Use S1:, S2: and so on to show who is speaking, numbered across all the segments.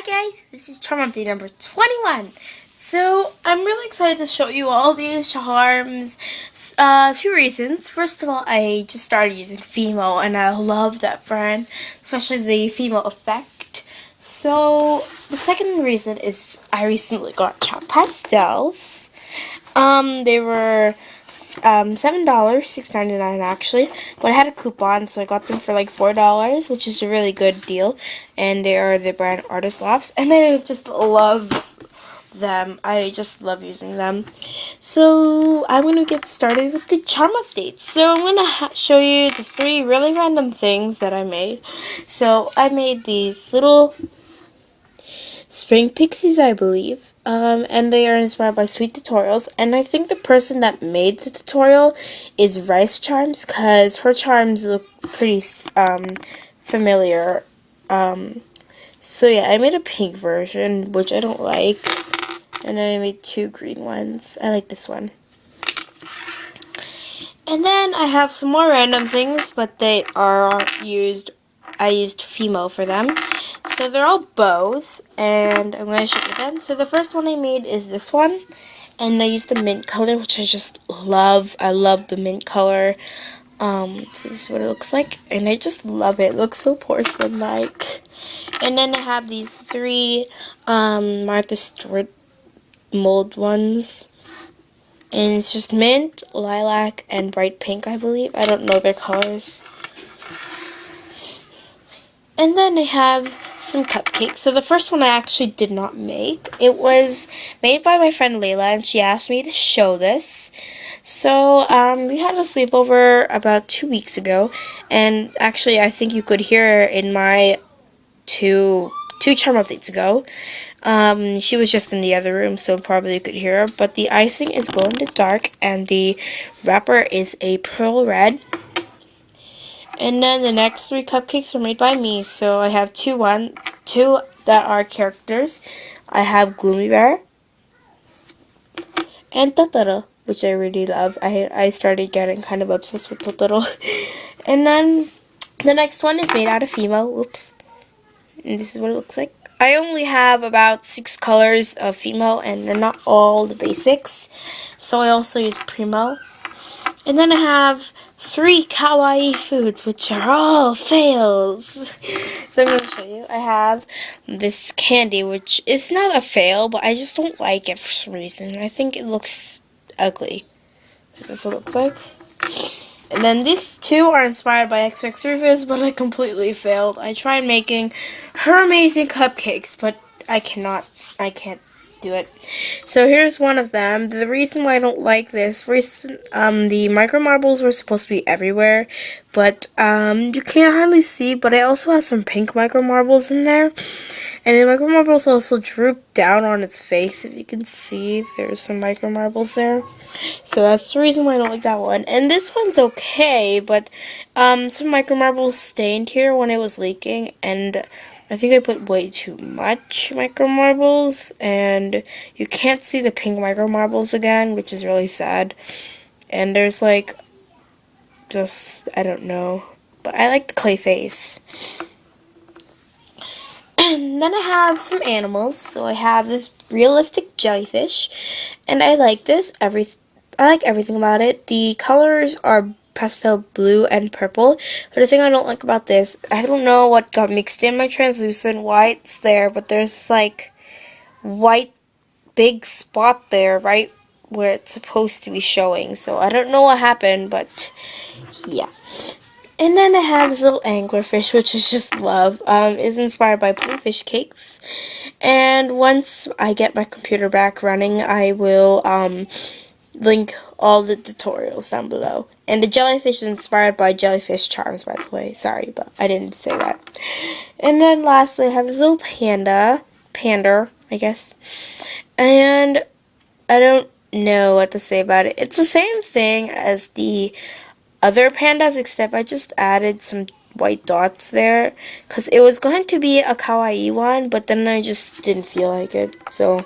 S1: guys, this is charm update number 21. So I'm really excited to show you all these charms. Two reasons. First of all, I just started using Fimo and I love that brand, especially the Fimo effect. So the second reason is I recently got Chalk Pastels. They were $7, $6.99 actually, but I had a coupon, so I got them for like $4, which is a really good deal. And they are the brand Artist Lops, and I just love them. I just love using them. So I'm gonna get started with the charm updates. So I'm gonna show you the 3 really random things that I made. So I made these little spring pixies, I believe, and they are inspired by Sweet Tutorials, and I think the person that made the tutorial is Rice Charms, because her charms look pretty familiar. So yeah, I made a pink version, which I don't like, and then I made 2 green ones. I like this one. And then I have some more random things, but they are I used Fimo for them. So they're all bows, and I'm going to show you them. So the first one I made is this one, and I used the mint color, which I just love. I love the mint color. So this is what it looks like, and I just love it. It looks so porcelain-like. And then I have these 3 Martha Stewart mold ones. And it's just mint, lilac, and bright pink, I believe. I don't know their colors. And then I have some cupcakes. So the first one I actually did not make. It was made by my friend Layla, and she asked me to show this. So we had a sleepover about 2 weeks ago, and actually I think you could hear her in my two charm updates ago. She was just in the other room, so probably you could hear her. But the icing is glow in the dark, and the wrapper is a pearl red. And then the next 3 cupcakes were made by me. So I have two that are characters. I have Gloomy Bear and Totoro, which I really love. I started getting kind of obsessed with Totoro. And then the next one is made out of Fimo. Oops. And this is what it looks like. I only have about 6 colors of Fimo, and they're not all the basics. So I also use Primo. And then I have 3 kawaii foods, which are all fails. So I'm going to show you. I have this candy, which is not a fail, but I just don't like it for some reason. I think it looks ugly. That's what it looks like. And then these 2 are inspired by XX Rufus, but I completely failed. I tried making her amazing cupcakes, but I can't do it. So here's one of them. The reason why I don't like this, the micro marbles were supposed to be everywhere, but you can't hardly see, but I also have some pink micro marbles in there. And the micro marbles also droop down on its face. If you can see, there's some micro marbles there. So that's the reason why I don't like that one. And this one's okay, but some micro marbles stained here when it was leaking, and I think I put way too much micro marbles, and you can't see the pink micro marbles again, which is really sad. And there's like, I don't know, but I like the clay face. And then I have some animals. So I have this realistic jellyfish, and I like this. I like everything about it. The colors are pastel blue and purple. But the thing I don't like about this, I don't know what got mixed in my translucent, why it's there, but there's like white big spot there right where it's supposed to be showing. So I don't know what happened, but yeah. And then I have this little anglerfish, which I just love. It's inspired by Puffish Cakes. And once I get my computer back running, I will link all the tutorials down below. And the jellyfish is inspired by Jellyfish Charms, by the way. Sorry, but I didn't say that. And then lastly, I have this little pander, I guess. And I don't know what to say about it. It's the same thing as the other pandas, except I just added some white dots there, because it was going to be a kawaii one, but then I just didn't feel like it, so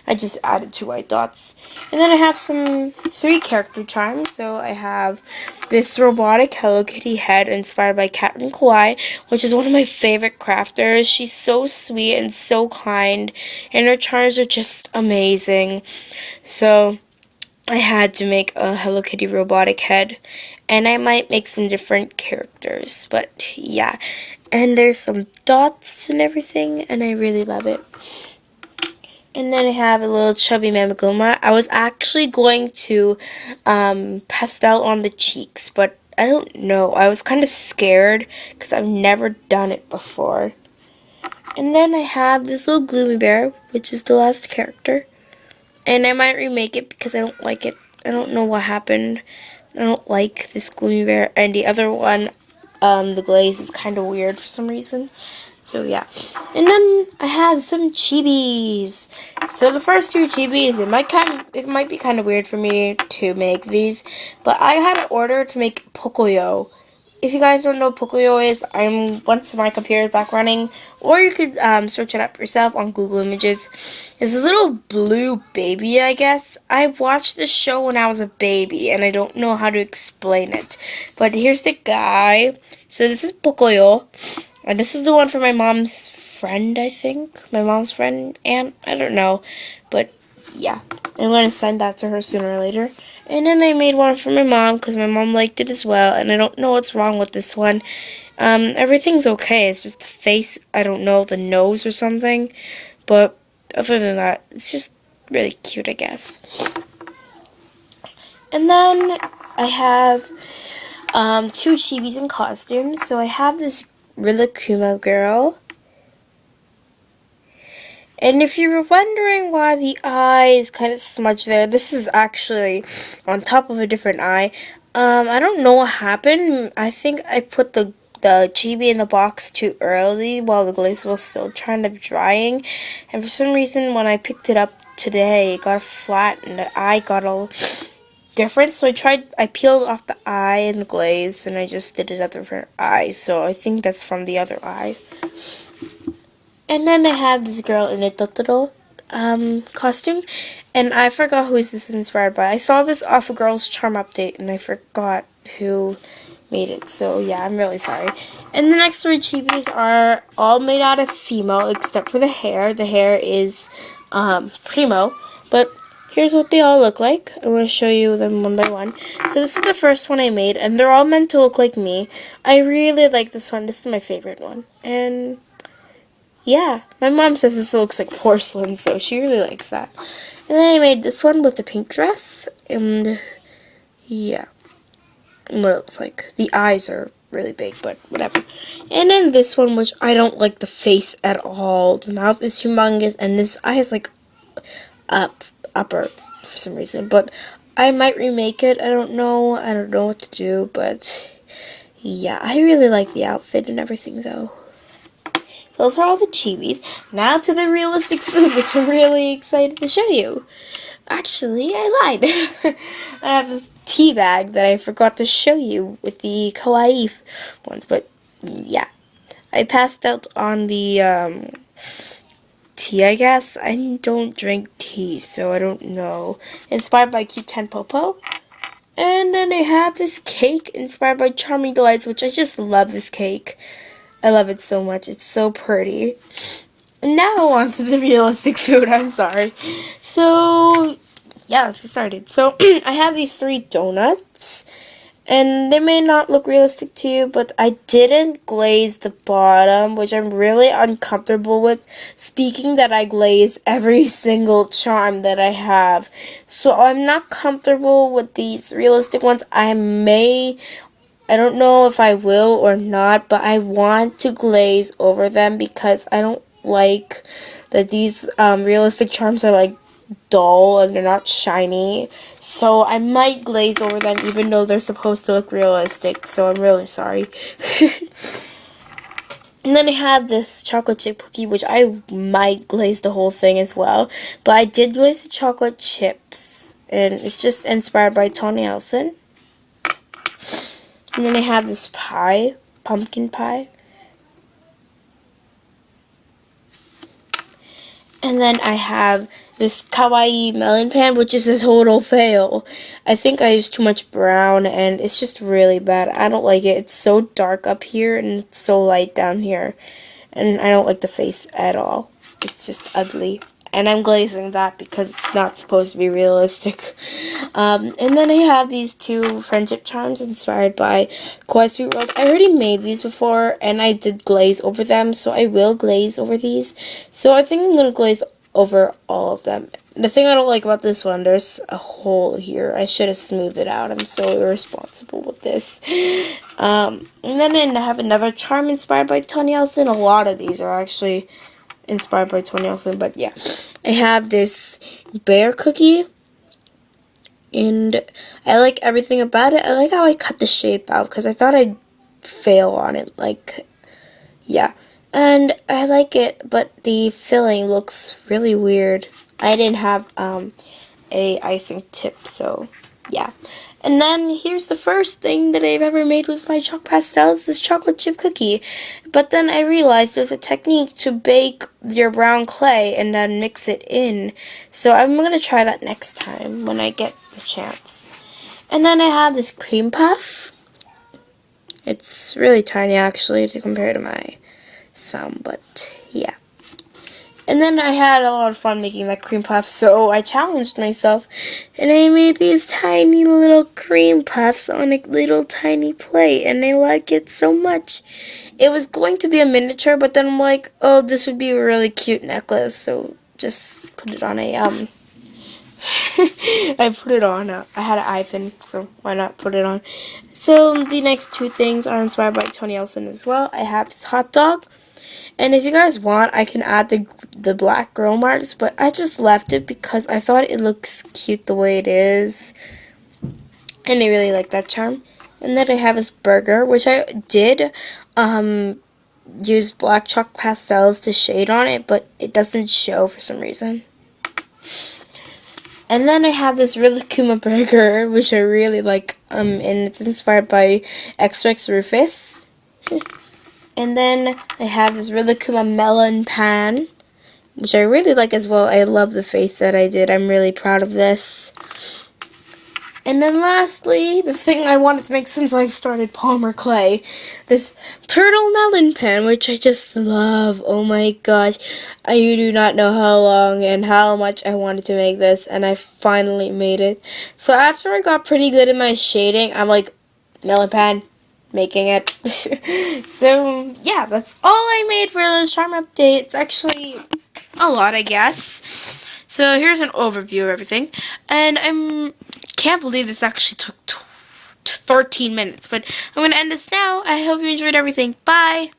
S1: I just added 2 white dots. And then I have some 3 character charms. So I have this robotic Hello Kitty head inspired by Captain Kawaii, which is one of my favorite crafters. She's so sweet and so kind, and her charms are just amazing. So I had to make a Hello Kitty robotic head, and I might make some different characters, but yeah. And there's some dots and everything, and I really love it. And then I have a little chubby Mamagoma. I was actually going to pastel on the cheeks, but I don't know. I was kind of scared because I've never done it before. And then I have this little Gloomy Bear, which is the last character. And I might remake it because I don't like it. I don't know what happened. I don't like this Gloomy Bear. And the other one, the glaze is kind of weird for some reason. So yeah. And then I have some chibis. So the first 2 chibis, it might be kind of weird for me to make these, but I had an order to make Pocoyo. If you guys don't know what Pocoyo is, once my computer is back running, or you could search it up yourself on Google Images. It's this little blue baby, I guess. I watched this show when I was a baby, and I don't know how to explain it. But here's the guy. So this is Pocoyo. And this is the one for my mom's friend, I think. My mom's friend, aunt, I don't know. But, yeah. I'm going to send that to her sooner or later. And then I made one for my mom, because my mom liked it as well. And I don't know what's wrong with this one. Everything's okay. It's just the face, I don't know, the nose or something. But, other than that, it's just really cute, I guess. And then, I have 2 chibis in costumes. So I have this Rilakkuma girl. And if you were wondering why the eye is kind of smudged there, this is actually on top of a different eye. I don't know what happened. I think I put the chibi in the box too early while the glaze was still trying to be drying. And for some reason, when I picked it up today, it got flat and the eye got all different. So I peeled off the eye and the glaze, and I just did another eye. So I think that's from the other eye. And then I have this girl in a Totoro costume, and I forgot who is this inspired by. I saw this off a Girl's Charm update, and I forgot who made it. So yeah, I'm really sorry. And the next 3 chibis are all made out of Fimo, except for the hair. The hair is Primo, but here's what they all look like. I'm going to show you them one by one. So this is the first one I made, and they're all meant to look like me. I really like this one. This is my favorite one. And yeah, my mom says this looks like porcelain, so she really likes that. And then I made this one with the pink dress, and yeah, and what it looks like. The eyes are really big, but whatever. And then this one, which I don't like the face at all. The mouth is humongous, and this eye is like upper for some reason. But I might remake it. I don't know what to do, but yeah, I really like the outfit and everything, though. Those are all the chibis. Now to the realistic food, which I'm really excited to show you. Actually, I lied. I have this tea bag that I forgot to show you with the kawaii ones, but yeah. I passed out on the tea, I guess. I don't drink tea, so I don't know. Inspired by Q10 Popo. And then I have this cake inspired by Charming Delights, which I just love this cake. I love it so much. It's so pretty. And now on to the realistic food. I'm sorry. So, yeah, let's get started. So, I have these 3 donuts. And they may not look realistic to you, but I didn't glaze the bottom, which I'm really uncomfortable with. Speaking that I glaze every single charm that I have. So, I'm not comfortable with these realistic ones. I don't know if I will or not, but I want to glaze over them because I don't like that these realistic charms are like dull and they're not shiny. So I might glaze over them even though they're supposed to look realistic. So I'm really sorry. And then I have this chocolate chip cookie, which I might glaze the whole thing as well. But I did glaze the chocolate chips. And it's just inspired by Tony Elson. And then I have this pie, pumpkin pie. And then I have this kawaii melon pan, which is a total fail. I think I used too much brown, and it's just really bad. I don't like it. It's so dark up here, and it's so light down here. And I don't like the face at all. It's just ugly. And I'm glazing that because it's not supposed to be realistic. And then I have these two friendship charms inspired by Kawaii Sweet World. I already made these before, and I did glaze over them, so I will glaze over these. So I think I'm going to glaze over all of them. The thing I don't like about this one, there's a hole here. I should have smoothed it out. I'm so irresponsible with this. And then I have another charm inspired by Tony Elson. A lot of these are actually inspired by Tony Elson, but yeah. I have this bear cookie, and I like everything about it. I like how I cut the shape out, because I thought I'd fail on it, like, yeah. And I like it, but the filling looks really weird. I didn't have a icing tip, so yeah. And then here's the first thing that I've ever made with my chalk pastels, this chocolate chip cookie. But then I realized there's a technique to bake your brown clay and then mix it in. So I'm going to try that next time when I get the chance. And then I have this cream puff. It's really tiny actually to compare to my thumb, but yeah. And then I had a lot of fun making that cream puff, so I challenged myself, and I made these tiny little cream puffs on a little tiny plate, and I like it so much. It was going to be a miniature, but then I'm like, oh, this would be a really cute necklace, so just put it on a, I put it on, I had an eye pin, so why not put it on. So the next two things are inspired by Tony Elson as well. I have this hot dog. And if you guys want, I can add the black grill marks, but I just left it because I thought it looks cute the way it is. And I really like that charm. And then I have this burger, which I did use black chalk pastels to shade on it, but it doesn't show for some reason. And then I have this Rilakkuma burger, which I really like, and it's inspired by X-Rex Rufus. And then I have this Rilakkuma melon pan, which I really like as well. I love the face that I did. I'm really proud of this. And then lastly, the thing I wanted to make since I started Palmer Clay, this turtle melon pan, which I just love. Oh my gosh. You do not know how long and how much I wanted to make this, and I finally made it. So after I got pretty good in my shading, I'm like, melon pan. Making it. So yeah, that's all I made for this charm update. It's actually a lot, I guess. So here's an overview of everything, and I can't believe this actually took 13 minutes, but I'm gonna end this now. I hope you enjoyed everything. Bye.